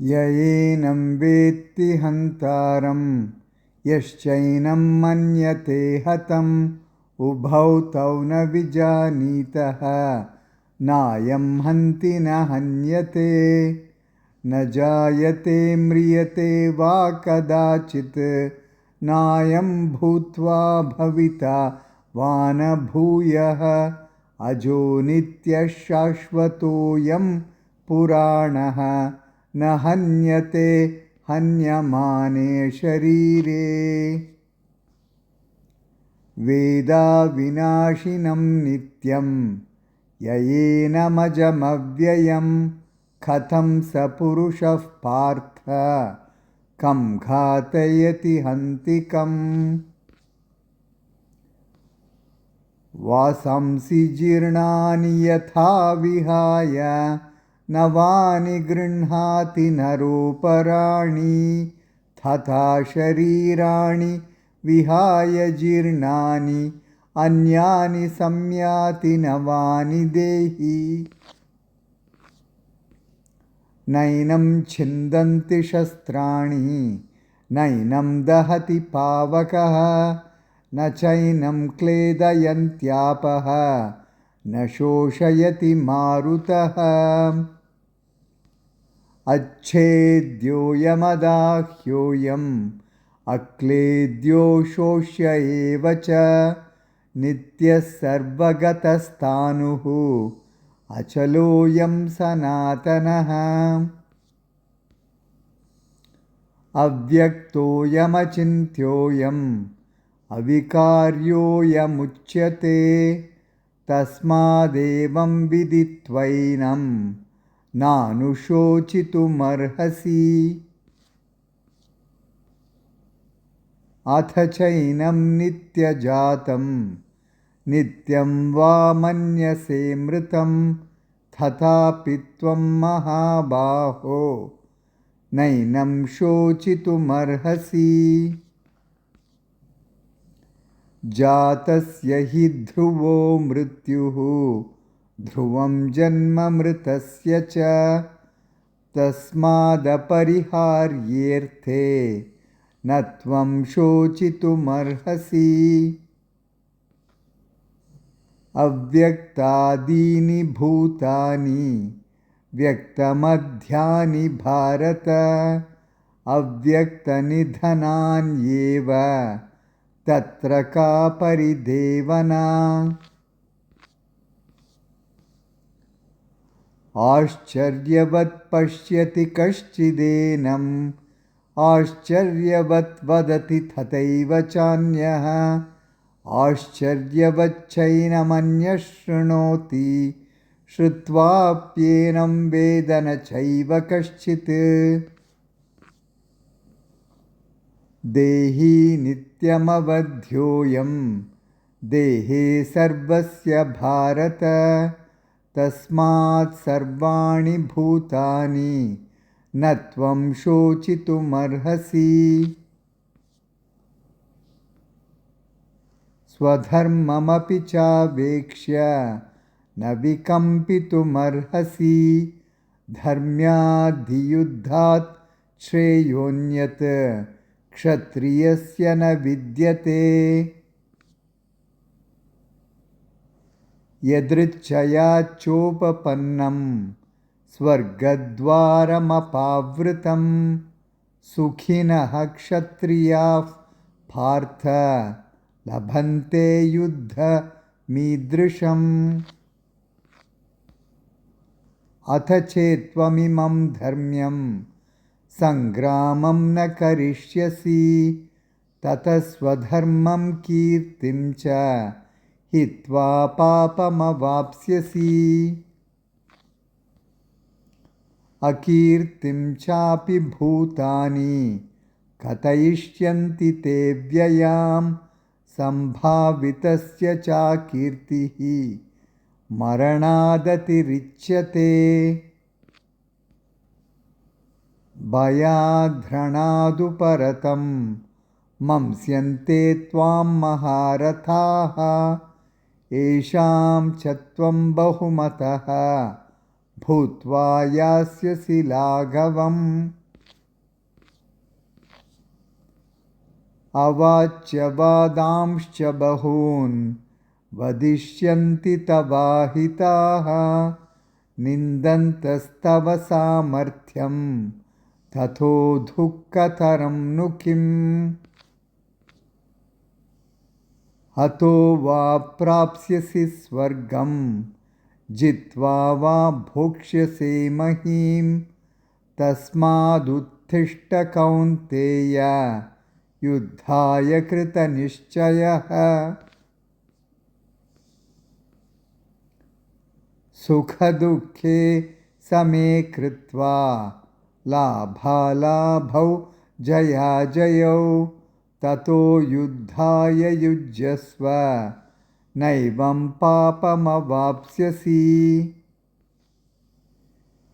य एनं वेत्ति हन्तारं यश्चैनं मन्यते हतम् उभौ तौ न विजानीतः नायं हन्ति न हन्यते न जायते म्रियते वा कदाचित् नायं भूत्वा भविता वा न भूयः अजो नित्यः शाश्वतोऽयं पुराणः न हन्यते हन्यमाने शरीरे वेदाविनाशिनं नित्यं ययेनमजमव्ययं कथं स पुरुषः पार्थ कं घातयति हन्तिकम् वासांसि जीर्णानि यथा विहाय नवानि गृह्णाति नरोपराणि तथा शरीराणि विहाय जीर्णानि अन्यानि संयाति नवानि देहि नैनं छिन्दन्ति शस्त्राणि नैनं दहति पावकः न चैनं क्लेदयन्त्यापः न शोषयति मारुतः अच्छेद्योऽयमदाह्योऽयम् अक्लेद्यो शोष्य एव च नित्यः सर्वगतस्तानुः अचलोऽयं सनातनः अव्यक्तोऽयमचिन्त्योऽयम् अविकार्योऽयमुच्यते तस्मादेवं विदित्वैनं नानुशोचितुमर्हसि अथ चैनं नित्यजातं नित्यं वा मन्यसे मृतं तथापि त्वं महाबाहो नैनं शोचितुमर्हसि जातस्य हि ध्रुवो मृत्युः ध्रुवं जन्म मृतस्य च तस्मादपरिहार्येऽर्थे न त्वं शोचितुमर्हसि अव्यक्तादीनि भूतानि व्यक्तमध्यानि भारत अव्यक्तनिधनान्येव तत्र का परिदेवना आश्चर्यवत् पश्यति कश्चिदेनम् आश्चर्यवत् वदति तथैव चान्यः आश्चर्यवच्चैनमन्यः शृणोति श्रुत्वाप्येनं वेद न चैव कश्चित् देही नित्यमवध्योऽयं देहे सर्वस्य भारत तस्मात् सर्वाणि भूतानि न त्वं शोचितुमर्हसि स्वधर्ममपि चावेक्ष्य न विकम्पितुमर्हसि धर्म्याद्धियुद्धात् श्रेयोऽन्यत् क्षत्रियस्य न विद्यते यदृच्छया चोपपन्नं स्वर्गद्वारमपावृतं सुखिनः क्षत्रियाः पार्थ लभन्ते युद्धमीदृशम् अथ चेत्त्वमिमं धर्म्यं सङ्ग्रामं न करिष्यसि ततः स्वधर्मं कीर्तिं च हित्वा पापमवाप्स्यसि अकीर्तिं चापि भूतानि कथयिष्यन्ति ते व्ययां सम्भावितस्य चाकीर्तिः मरणादतिरिच्यते भयाद्ध्रणादुपरतं मंस्यन्ते त्वां महारथाः येषां च त्वं बहुमतः भूत्वा यास्यसि लाघवम्। अवाच्य वादांश्च बहून् वदिष्यन्ति तवाहिताः। निन्दन्तस्तव सामर्थ्यं ततो दुःखतरं नु किम्। हतो वा प्राप्स्यसि स्वर्गं जित्वा वा भोक्ष्यसे महीम्। तस्मादुत्थिष्ठ कौन्तेय युद्धाय कृतनिश्चयः। सुखदुःखे समे कृत्वा लाभालाभौ जयाजयौ। ततो युद्धाय युज्यस्व नैवं पापमवाप्स्यसि।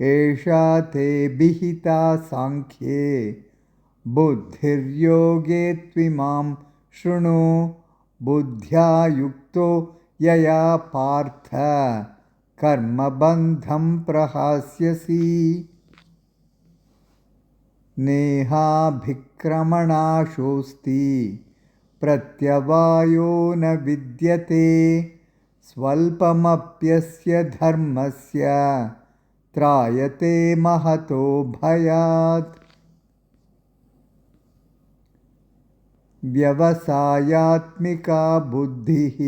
एषा ते विहिता सांख्ये बुद्धिर्योगे त्विमां शृणु। बुद्ध्या युक्तो यया पार्थ कर्मबन्धं प्रहास्यसि। नेहाभिक्रमणाशोऽस्ति प्रत्यवायो न विद्यते। स्वल्पमप्यस्य धर्मस्य त्रायते महतो भयात्। व्यवसायात्मिका बुद्धिः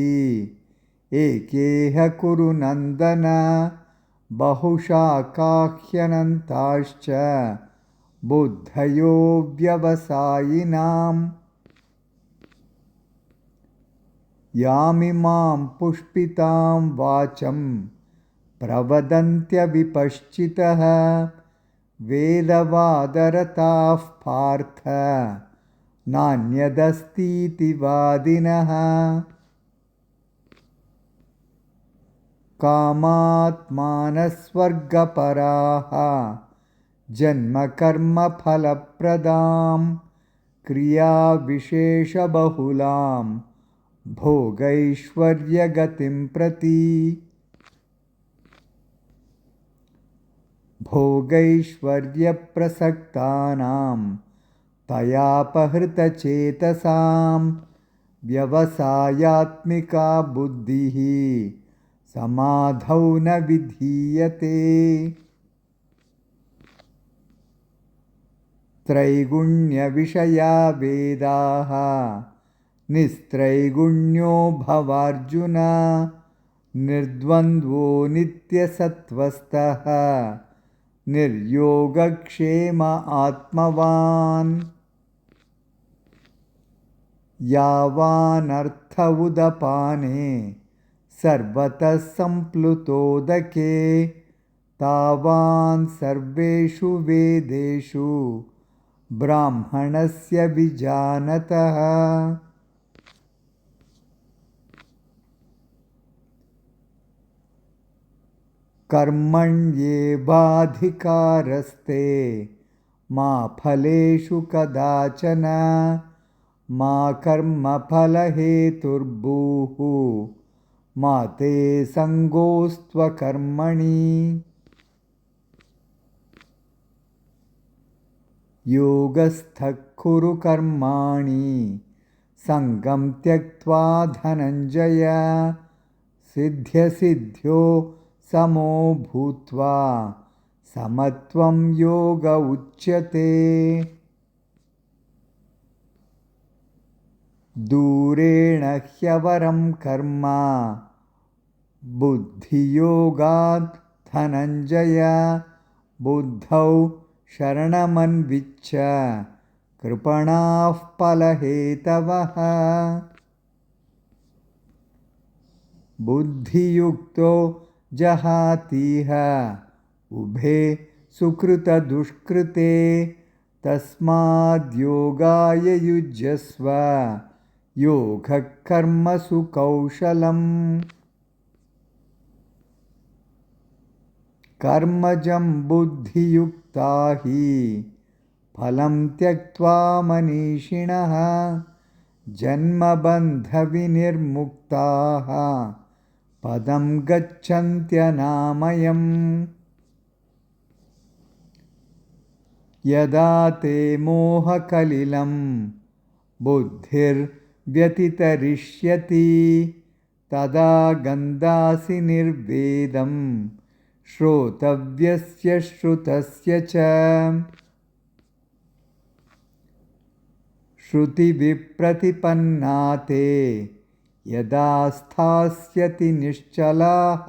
एकेह कुरु नन्दन। बहुशाखाह्यनन्ताश्च बुद्धयो व्यवसायिनाम्। यामिमां पुष्पितां वाचं प्रवदन्त्यविपश्चितः। वेदवादरताः पार्थ नान्यदस्तीति वादिनः। कामात्मानस्वर्गपराः जन्मकर्मफलप्रदां क्रियाविशेषबहुलां भोगैश्वर्यगतिं प्रति। भोगैश्वर्यप्रसक्तानां तयापहृतचेतसां व्यवसायात्मिका बुद्धिः समाधौ न विधीयते। त्रैगुण्यविषया वेदाः निस्त्रैगुण्यो भवार्जुन। निर्द्वन्द्वो नित्यसत्त्वस्थः निर्योगक्षेम आत्मवान्। यावानर्थ उदपाने सर्वतः सम्प्लुतोदके। तावान् सर्वेषु वेदेषु ब्राह्मणस्य विजानतः। कर्मण्येवाधिकारस्ते मा फलेषु कदाचन। मा कर्मफलहेतुर्भूः मा ते सङ्गोऽस्त्वकर्मणि। योगस्थः कुरु कर्माणि सङ्गं त्यक्त्वा धनञ्जय। सिद्ध्यसिद्ध्यो समो भूत्वा समत्वं योग उच्यते। दूरेण ह्यवरं कर्म बुद्धियोगात् धनञ्जय। बुद्धौ शरणमन्विच्छ कृपणाः फलहेतवः। बुद्धियुक्तो जहातीह उभे सुकृतदुष्कृते। तस्माद्योगाय युज्यस्व योगः कर्मसु कौशलम्। कर्मजं बुद्धियुक्ता हि फलं त्यक्त्वा मनीषिणः। जन्मबन्धविनिर्मुक्ताः पदं गच्छन्त्यनामयम्। यदा ते मोहकलिलं बुद्धिर्व्यतितरिष्यति तदा गन्धासि निर्वेदं श्रोतव्यस्य श्रुतस्य च। श्रुतिविप्रतिपन्ना ते यदा स्थास्यति निश्चलाः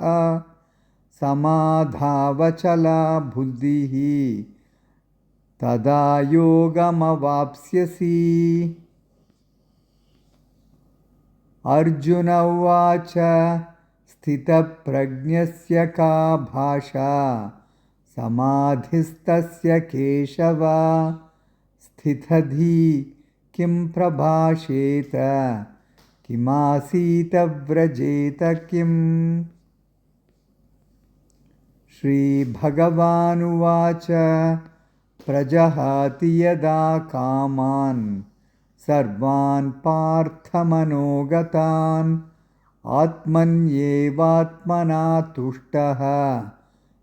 समाधावचला बुद्धिः तदा योगमवाप्स्यसि। अर्जुन उवाच स्थितप्रज्ञस्य का भाषा समाधिस्तस्य केशव स्थितधि किं प्रभाषेत किमासीत व्रजेत किम्। श्रीभगवानुवाच प्रजहाति यदा कामान् सर्वान् पार्थमनोगतान् आत्मन्येवात्मना तुष्टः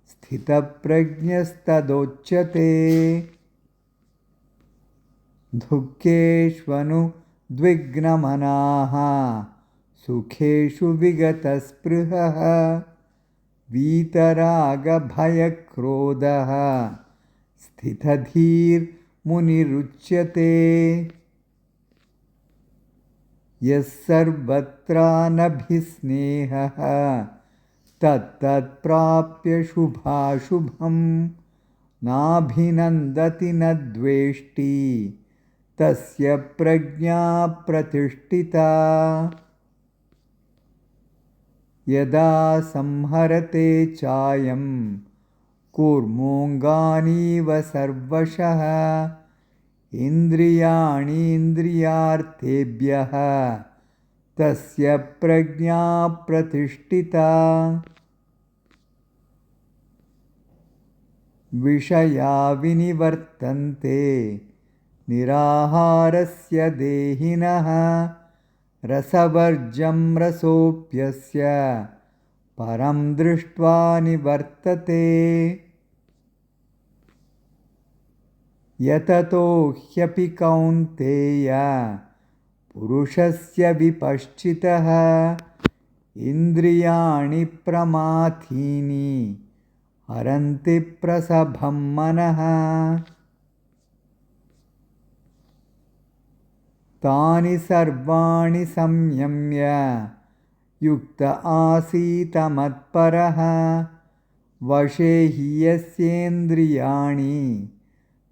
स्थितप्रज्ञस्तदोच्यते। दुःखेष्वनुद्विग्नमनाः सुखेषु विगतस्पृहः वीतरागभयक्रोधः स्थितधीर्मुनिरुच्यते। यः सर्वत्रानभिस्नेहः तत्तत्प्राप्य शुभाशुभं नाभिनन्दति न द्वेष्टि तस्य प्रज्ञा प्रतिष्ठिता। यदा संहरते चायं कूर्मोऽङ्गानीव सर्वशः इन्द्रियाणीन्द्रियार्थेभ्यः तस्य प्रज्ञा प्रतिष्ठिता। विषया विनिवर्तन्ते निराहारस्य देहिनः रसवर्जं रसोऽप्यस्य परं दृष्ट्वा निवर्तते। यततो ह्यपि कौन्तेय पुरुषस्य विपश्चितः इन्द्रियाणि प्रमाथीनि हरन्ति प्रसभं मनः। तानि सर्वाणि संयम्य युक्त आसीत मत्परः वशे हि यस्येन्द्रियाणि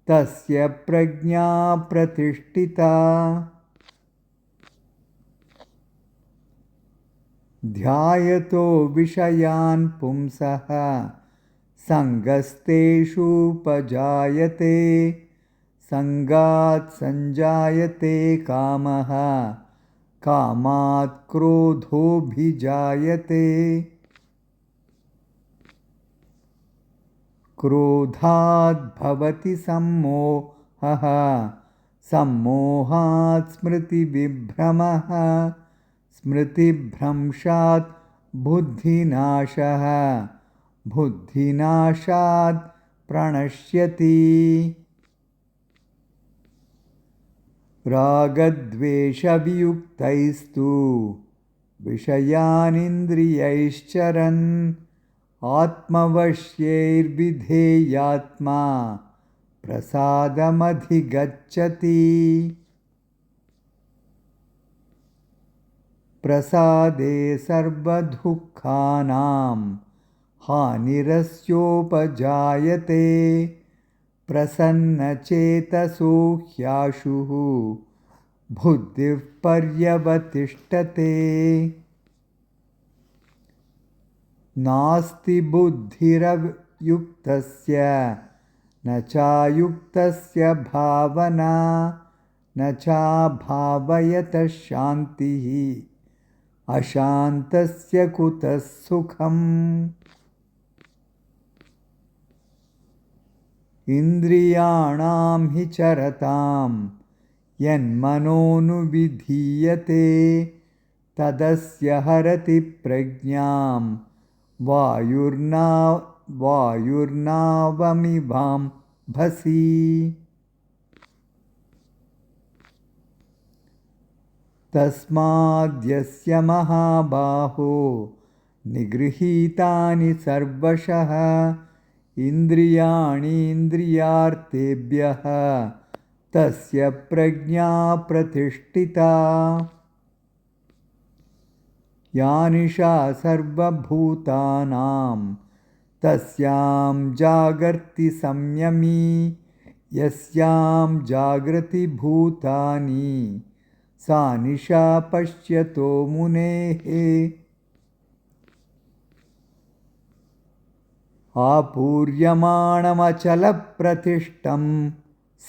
तस्य प्रज्ञा प्रतिष्ठिता। ध्यायतो विषयान् पुंसः सङ्गस्तेषूपजायते सङ्गात् सञ्जायते कामः कामात् क्रोधोऽभिजायते क्रोधात् भवति सम्मोहः सम्मोहात् स्मृतिविभ्रमः स्मृतिभ्रंशात् बुद्धिनाशः बुद्धिनाशात् प्रणश्यति। रागद्वेषवियुक्तैस्तु विषयानिन्द्रियैश्चरन् आत्मवश्यैर्विधेयात्मा प्रसादमधिगच्छति। प्रसादे सर्वदुःखानां हानिरस्योपजायते प्रसन्नचेतसो ह्याशुः बुद्धिः पर्यवतिष्ठते। नास्ति बुद्धिरयुक्तस्य न चायुक्तस्य भावना न चाभावयतः शान्तिः अशान्तस्य कुतः सुखम्। इन्द्रियाणां हि चरतां यन्मनोनुविधीयते तदस्य हरति प्रज्ञां वायुर्नावमिवाम्भसि। भसि। तस्माद्यस्य महाबाहो निगृहीतानि सर्वशः इन्द्रियाणीन्द्रियार्थेभ्यः तस्य प्रज्ञा प्रतिष्ठिता। या निशा सर्वभूतानां तस्यां जागर्ति संयमी। यस्यां जागृति भूतानि सा निशा पश्यतो मुनेः। आपूर्यमाणमचलप्रतिष्ठं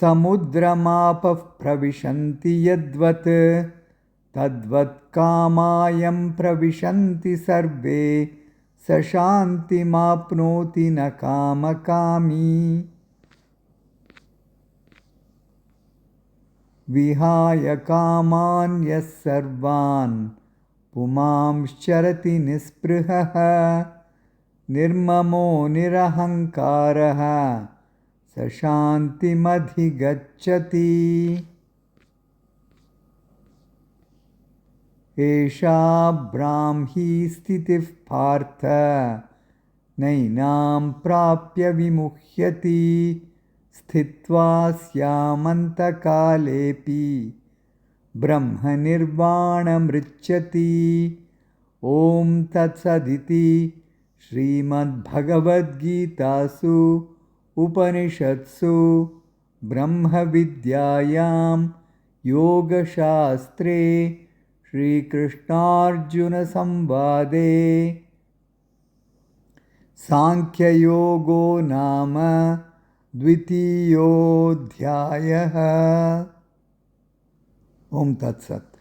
समुद्रमापः प्रविशन्ति यद्वत् तद्वत् कामायं प्रविशन्ति सर्वे स शान्तिमाप्नोति न कामकामी। विहाय कामान् यः सर्वान् पुमांश्चरति निःस्पृहः निर्ममो निरहङ्कारः स शान्तिमधिगच्छति। एषा ब्राह्मी स्थितिः पार्थ नैनां प्राप्य विमुह्यति। स्थित्वा स्यामन्तकालेऽपि ब्रह्मनिर्वाणमृच्छति। ॐ तत्सदिति श्रीमद्भगवद्गीतासु उपनिषत्सु ब्रह्मविद्यायां योगशास्त्रे श्रीकृष्णार्जुनसंवादे सांख्ययोगो नाम द्वितीयोऽध्यायः। ओम तत्सत्।